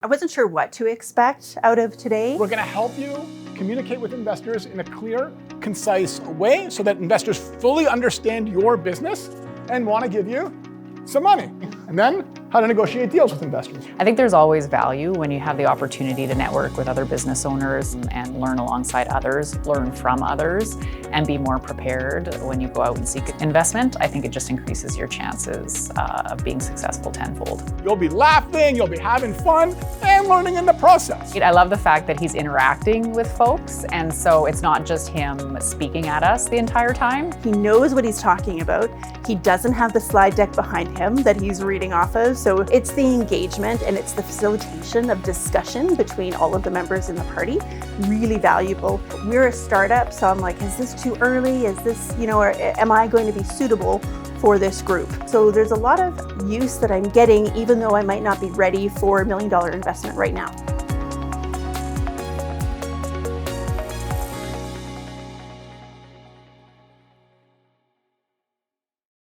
I wasn't sure what to expect out of today. We're going to help you communicate with investors in a clear, concise way so that investors fully understand your business and want to give you some money. And then how to negotiate deals with investors. I think there's always value when you have the opportunity to network with other business owners and learn alongside others, learn from others, and be more prepared when you go out and seek investment. I think it just increases your chances of being successful tenfold. You'll be laughing, you'll be having fun, and learning in the process. I love the fact that he's interacting with folks, and so it's not just him speaking at us the entire time. He knows what he's talking about. He doesn't have the slide deck behind him that he's reading off of. So it's the engagement and it's the facilitation of discussion between all of the members in the party. Really valuable. We're a startup, so I'm like, is this too early? Is this, or am I going to be suitable for this group? So there's a lot of use that I'm getting, even though I might not be ready for $1 million investment right now.